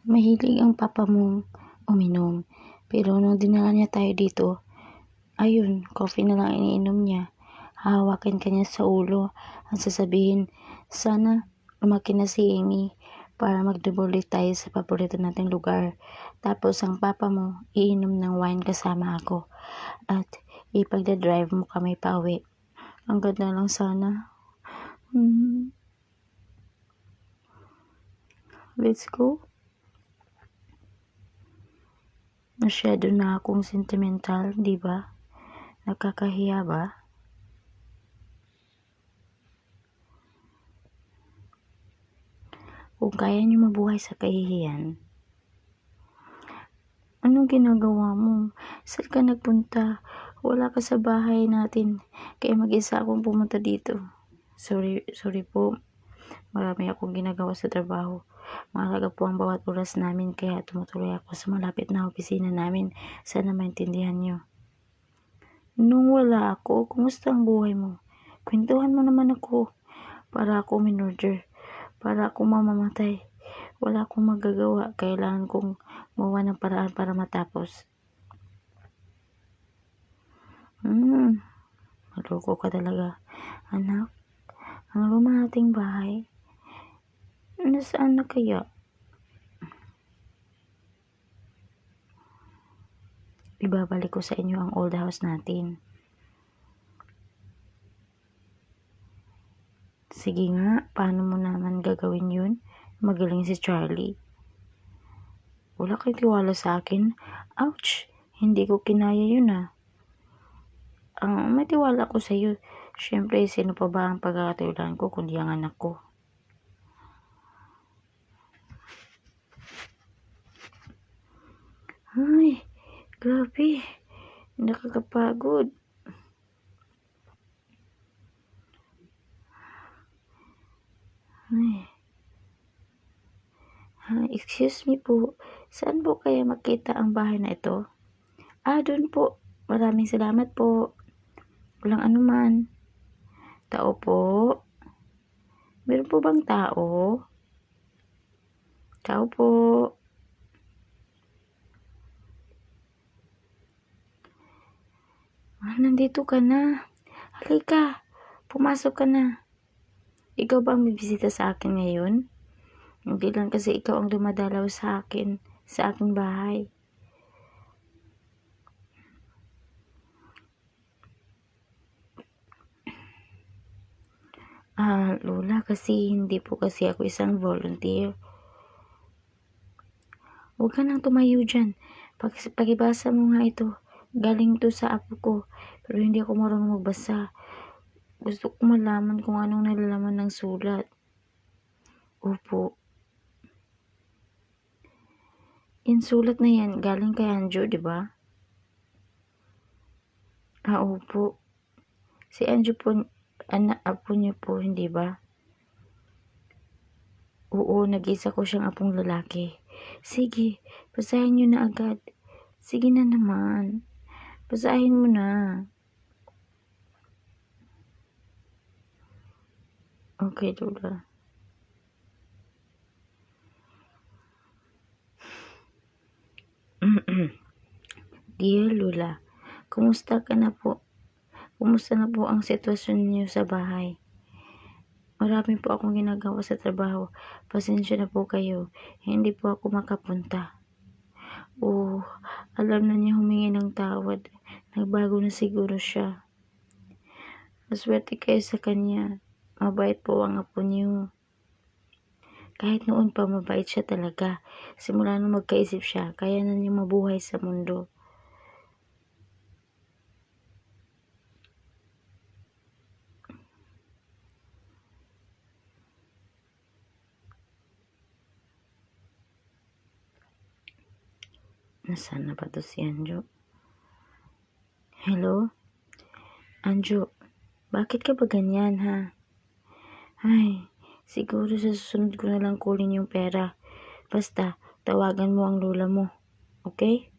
Mahilig ang papa mong uminom. Pero nung dinala niya tayo dito, ayun, coffee na lang iniinom niya. Hahawakin ka niya sa ulo. Ang sasabihin, sana lumaki na si Amy para magdubuli tayo sa paborito nating lugar. Tapos ang papa mo, iinom ng wine kasama ako. At ipagdadrive mo kami pauwi. Ang ganda lang sana. Let's go. Masyado na akong sentimental, di ba? Nakakahiya ba? Kung kaya niyo mabuhay sa kahihiyan, anong ginagawa mo? Saan ka nagpunta? Wala ka sa bahay natin. Kaya mag-isa akong pumunta dito. Sorry po. Marami akong ginagawa sa trabaho. Mahalaga po ang bawat oras namin, kaya tumutuloy ako sa malapit na opisina namin. Sana maintindihan niyo. Nung wala ako, kumusta ang buhay mo? Kwentuhan mo naman ako. Para ako minurder. Para ako mamamatay. Wala akong magagawa. Kailangan kong gumawa ng paraan para matapos. Maloko ka talaga. Anak, ang luma nating bahay, nasaan na kaya? Ibabalik ko sa inyo ang old house natin. Sige nga, paano mo naman gagawin yun? Magaling si Charlie. Wala kang tiwala sa akin? Ouch! Hindi ko kinaya yun may tiwala ko sa iyo. Siyempre, sino pa ba ang pagkakatiwalaan ko kundi ang anak ko? Ay, grabe. Nakakapagod. Excuse me po. Saan po kaya makita ang bahay na ito? Doon po. Maraming salamat po. Walang anuman. Tao po. Meron po bang tao? Tao po. Nandito ka na. Halika. Pumasok ka na. Ikaw ba ang bibisita sa akin ngayon? Hindi lang kasi ikaw ang dumadalaw sa akin, sa aking bahay. Lola, kasi hindi po kasi ako isang volunteer. Huwag ka nang tumayo dyan. Pagibasa mo nga ito. Galing to sa apo ko. Pero hindi ako marunong magbasa. Gusto ko malaman kung anong nalalaman ng sulat. Opo. Yung sulat na yan, galing kay Anjo, di ba? Opo. Si Anjo po, apo niyo po, hindi ba? Oo, nag-isa ko siyang apong lalaki. Sige, basahin niyo na agad. Sige na naman. Basahin mo na. Okay, Lola. Dear Lola, kumusta ka na po? Kumusta na po ang sitwasyon niyo sa bahay? Marami po akong ginagawa sa trabaho. Pasensya na po kayo. Hindi po ako makapunta. Alam na niya humingi ng tawad. Nagbago na siguro siya. Maswerte kayo sa kanya. Mabait po ang apo niyo. Kahit noon pa, mabait siya talaga. Simula nung magkaisip siya, kaya na niya mabuhay sa mundo. Nasaan na ba to si Anjo? Hello? Anjo, bakit ka ba ganyan, ha? Ay, siguro sa susunod ko na lang kunin yung pera. Basta, tawagan mo ang lola mo. Okay?